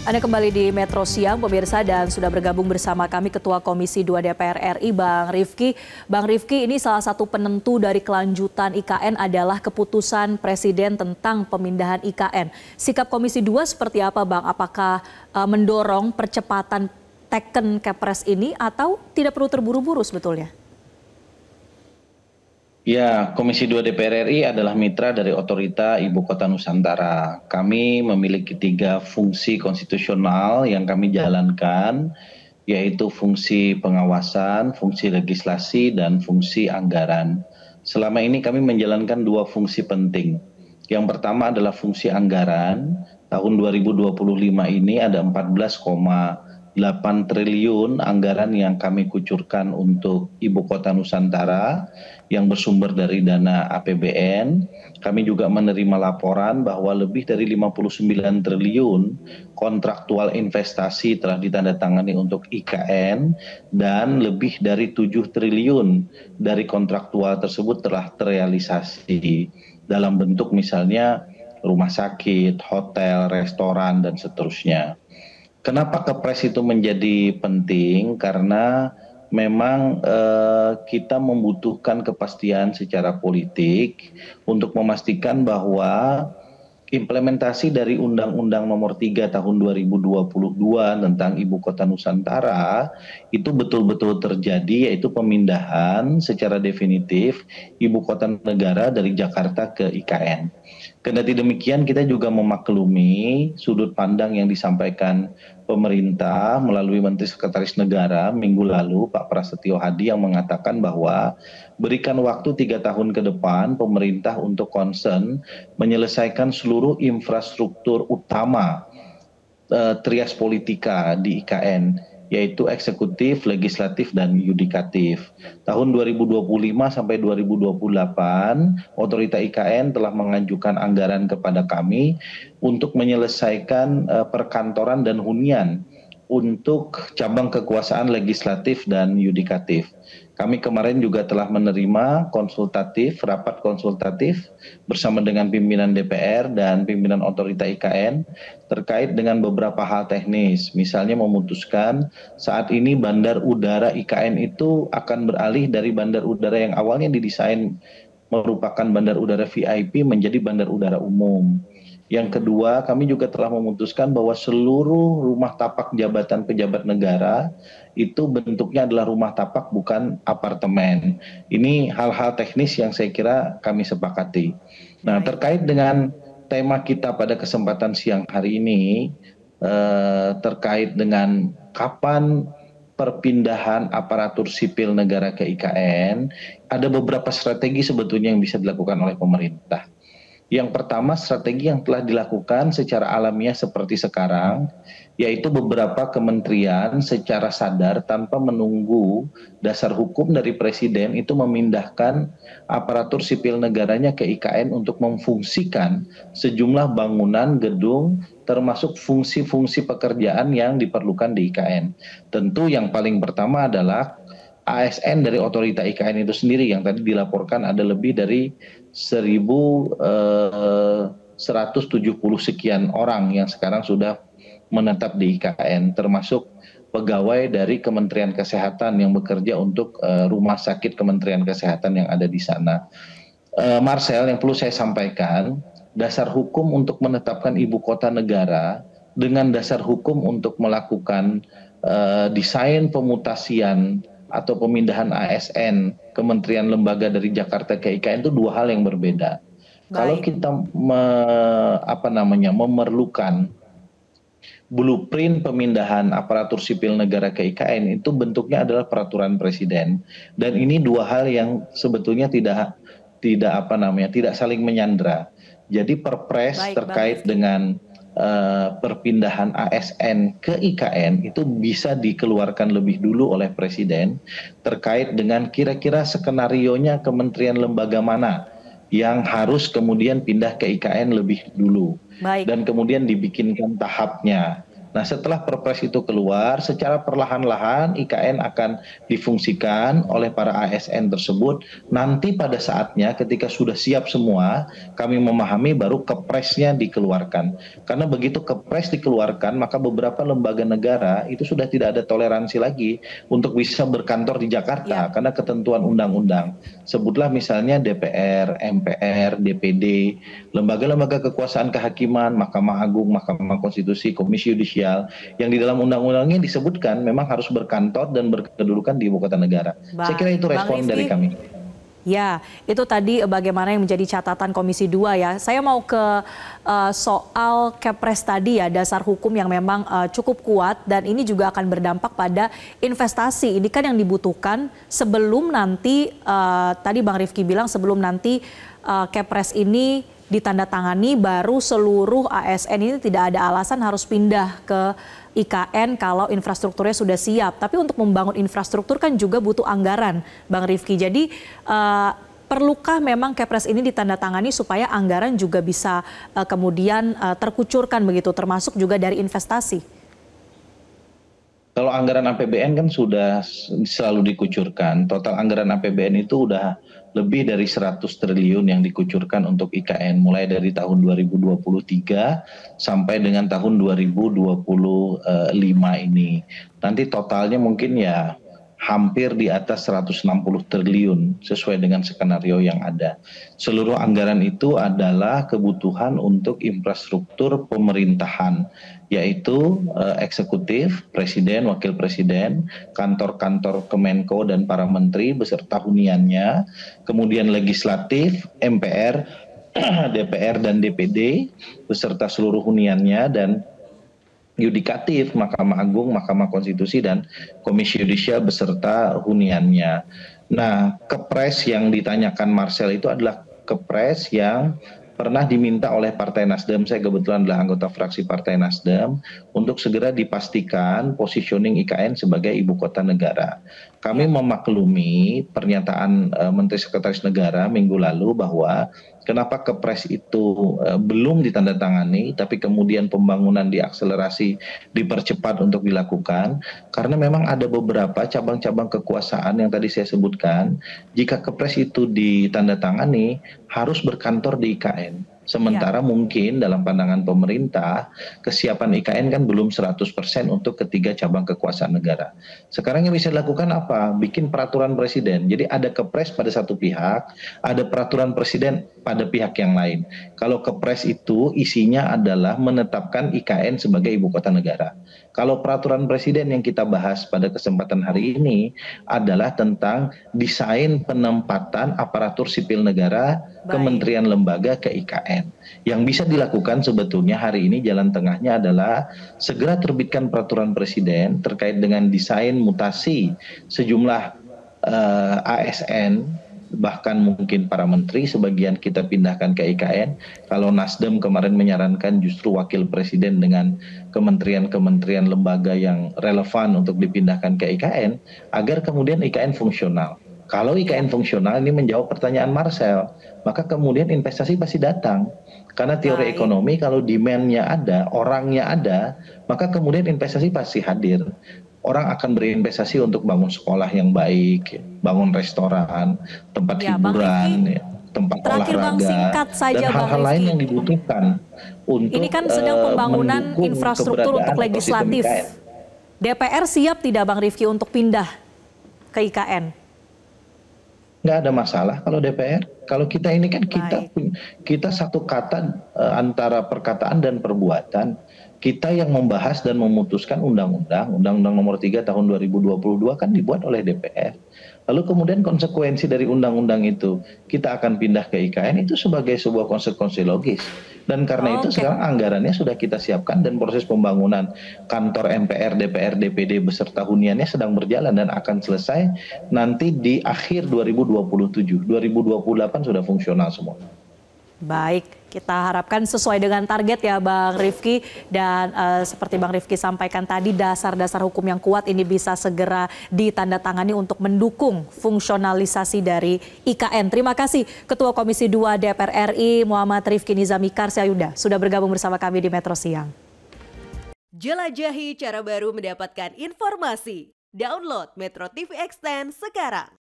Anda kembali di Metro Siang, pemirsa, dan sudah bergabung bersama kami Ketua Komisi 2 DPR RI, Bang Rifki. Bang Rifki, ini salah satu penentu dari kelanjutan IKN adalah keputusan Presiden tentang pemindahan IKN. Sikap Komisi 2 seperti apa, Bang? Apakah mendorong percepatan teken Kepres ini atau tidak perlu terburu-buru sebetulnya? Ya, Komisi 2 DPR RI adalah mitra dari Otorita Ibu Kota Nusantara. Kami memiliki 3 fungsi konstitusional yang kami jalankan, yaitu fungsi pengawasan, fungsi legislasi, dan fungsi anggaran. Selama ini kami menjalankan 2 fungsi penting. Yang pertama adalah fungsi anggaran. Tahun 2025 ini ada 14,8 triliun anggaran yang kami kucurkan untuk Ibu Kota Nusantara yang bersumber dari dana APBN. Kami juga menerima laporan bahwa lebih dari 59 triliun kontraktual investasi telah ditandatangani untuk IKN dan lebih dari 7 triliun dari kontraktual tersebut telah terrealisasi dalam bentuk misalnya rumah sakit, hotel, restoran, dan seterusnya. Kenapa Kepres itu menjadi penting? Karena memang kita membutuhkan kepastian secara politik untuk memastikan bahwa implementasi dari Undang-Undang Nomor 3 Tahun 2022 tentang Ibu Kota Nusantara itu betul-betul terjadi, yaitu pemindahan secara definitif Ibu Kota Negara dari Jakarta ke IKN. Kendati demikian, kita juga memaklumi sudut pandang yang disampaikan pemerintah melalui Menteri Sekretaris Negara minggu lalu, Pak Prasetyo Hadi, yang mengatakan bahwa berikan waktu 3 tahun ke depan pemerintah untuk concern menyelesaikan seluruh infrastruktur utama trias politika di IKN, yaitu eksekutif, legislatif, dan yudikatif. Tahun 2025 sampai 2028, Otorita IKN telah mengajukan anggaran kepada kami untuk menyelesaikan perkantoran dan hunian untuk cabang kekuasaan legislatif dan yudikatif. Kami kemarin juga telah menerima rapat konsultatif bersama dengan pimpinan DPR dan pimpinan Otorita IKN terkait dengan beberapa hal teknis. Misalnya memutuskan saat ini bandar udara IKN itu akan beralih dari bandar udara yang awalnya didesain merupakan bandar udara VIP menjadi bandar udara umum. Yang kedua, kami juga telah memutuskan bahwa seluruh rumah tapak jabatan pejabat negara itu bentuknya adalah rumah tapak, bukan apartemen. Ini hal-hal teknis yang saya kira kami sepakati. Nah, terkait dengan tema kita pada kesempatan siang hari ini, terkait dengan kapan perpindahan aparatur sipil negara ke IKN, ada beberapa strategi sebetulnya yang bisa dilakukan oleh pemerintah. Yang pertama, strategi yang telah dilakukan secara alamiah seperti sekarang, yaitu beberapa kementerian secara sadar tanpa menunggu dasar hukum dari Presiden itu memindahkan aparatur sipil negaranya ke IKN untuk memfungsikan sejumlah bangunan, gedung, termasuk fungsi-fungsi pekerjaan yang diperlukan di IKN. Tentu yang paling pertama adalah ASN dari Otorita IKN itu sendiri yang tadi dilaporkan ada lebih dari 1.170 sekian orang yang sekarang sudah menetap di IKN, termasuk pegawai dari Kementerian Kesehatan yang bekerja untuk rumah sakit Kementerian Kesehatan yang ada di sana. Marcel, yang perlu saya sampaikan, dasar hukum untuk menetapkan ibu kota negara dengan dasar hukum untuk melakukan desain pemutasian atau pemindahan ASN kementerian lembaga dari Jakarta ke IKN itu 2 hal yang berbeda. Baik. Kalau kita memerlukan blueprint pemindahan aparatur sipil negara ke IKN, itu bentuknya adalah peraturan presiden, dan ini 2 hal yang sebetulnya tidak saling menyandra. Jadi perpres terkait dengan perpindahan ASN ke IKN itu bisa dikeluarkan lebih dulu oleh Presiden terkait dengan kira-kira skenarionya kementerian lembaga mana yang harus kemudian pindah ke IKN lebih dulu. Dan kemudian dibikinkan tahapnya. Nah, setelah Perpres itu keluar, secara perlahan-lahan IKN akan difungsikan oleh para ASN tersebut. Nanti pada saatnya ketika sudah siap semua, kami memahami baru Kepresnya dikeluarkan. Karena begitu Kepres dikeluarkan, maka beberapa lembaga negara itu sudah tidak ada toleransi lagi untuk bisa berkantor di Jakarta karena ketentuan undang-undang. Sebutlah misalnya DPR, MPR, DPD, lembaga-lembaga kekuasaan kehakiman, Mahkamah Agung, Mahkamah Konstitusi, Komisi Yudisial, yang di dalam undang-undangnya disebutkan memang harus berkantor dan berkedudukan di ibu kota negara. Saya kira itu respon dari kami. Ya, itu tadi bagaimana yang menjadi catatan Komisi 2 ya. Saya mau ke soal Kepres tadi ya, dasar hukum yang memang cukup kuat dan ini juga akan berdampak pada investasi. Ini kan yang dibutuhkan sebelum nanti, tadi Bang Rifki bilang sebelum nanti Kepres ini ditandatangani baru seluruh ASN ini tidak ada alasan harus pindah ke IKN kalau infrastrukturnya sudah siap. Tapi untuk membangun infrastruktur kan juga butuh anggaran, Bang Rifki. Jadi perlukah memang Kepres ini ditandatangani supaya anggaran juga bisa kemudian terkucurkan begitu, termasuk juga dari investasi? Kalau anggaran APBN kan sudah selalu dikucurkan. Total anggaran APBN itu udah lebih dari 100 triliun yang dikucurkan untuk IKN mulai dari tahun 2023 sampai dengan tahun 2025 ini. Nanti totalnya mungkin ya hampir di atas 160 triliun sesuai dengan skenario yang ada. Seluruh anggaran itu adalah kebutuhan untuk infrastruktur pemerintahan, yaitu eksekutif, presiden, wakil presiden, kantor-kantor Kemenko dan para menteri beserta huniannya, kemudian legislatif, MPR, DPR dan DPD beserta seluruh huniannya, dan yudikatif, Mahkamah Agung, Mahkamah Konstitusi, dan Komisi Yudisial beserta huniannya. Nah, Kepres yang ditanyakan Marcel itu adalah Kepres yang pernah diminta oleh Partai Nasdem. Saya kebetulan adalah anggota fraksi Partai Nasdem untuk segera dipastikan positioning IKN sebagai ibu kota negara. Kami memaklumi pernyataan Menteri Sekretaris Negara minggu lalu bahwa kenapa Kepres itu belum ditandatangani, tapi kemudian pembangunan diakselerasi, dipercepat untuk dilakukan, karena memang ada beberapa cabang-cabang kekuasaan yang tadi saya sebutkan, jika Kepres itu ditandatangani, harus berkantor di IKN. Sementara mungkin dalam pandangan pemerintah, kesiapan IKN kan belum 100% untuk ketiga cabang kekuasaan negara. Sekarang yang bisa dilakukan apa? Bikin peraturan presiden. Jadi ada Kepres pada satu pihak, ada peraturan presiden pada pihak yang lain. Kalau Kepres itu isinya adalah menetapkan IKN sebagai ibu kota negara. Kalau peraturan presiden yang kita bahas pada kesempatan hari ini adalah tentang desain penempatan aparatur sipil negara, kementerian lembaga ke IKN. Yang bisa dilakukan sebetulnya hari ini jalan tengahnya adalah segera terbitkan peraturan presiden terkait dengan desain mutasi sejumlah ASN, bahkan mungkin para menteri sebagian kita pindahkan ke IKN. Kalau Nasdem kemarin menyarankan justru wakil presiden dengan kementerian-kementerian lembaga yang relevan untuk dipindahkan ke IKN agar kemudian IKN fungsional. Kalau IKN fungsional ini menjawab pertanyaan Marcel, maka kemudian investasi pasti datang. Karena teori ekonomi kalau demand-nya ada, orangnya ada, maka kemudian investasi pasti hadir. Orang akan berinvestasi untuk bangun sekolah yang baik, bangun restoran, tempat hiburan, tempat olahraga, dan hal-hal lain yang dibutuhkan untuk ini kan sedang pembangunan infrastruktur untuk legislatif. DPR siap tidak Bang Rifki untuk pindah ke IKN? Nggak ada masalah kalau DPR. Kalau kita ini kan kita satu kata antara perkataan dan perbuatan. Kita yang membahas dan memutuskan Undang-Undang Nomor 3 Tahun 2022 kan dibuat oleh DPR. Lalu kemudian konsekuensi dari undang-undang itu kita akan pindah ke IKN itu sebagai sebuah konsekuensi logis. Dan karena itu sekarang anggarannya sudah kita siapkan dan proses pembangunan kantor MPR, DPR, DPD beserta huniannya sedang berjalan dan akan selesai nanti di akhir 2027. 2028 sudah fungsional semua. Baik, kita harapkan sesuai dengan target ya Bang Rifki, dan seperti Bang Rifki sampaikan tadi dasar-dasar hukum yang kuat ini bisa segera ditandatangani untuk mendukung fungsionalisasi dari IKN. Terima kasih Ketua Komisi 2 DPR RI Muhammad Rifki Nizami Karsayuda sudah bergabung bersama kami di Metro Siang. Jelajahi cara baru mendapatkan informasi. Download Metro TV Extend sekarang.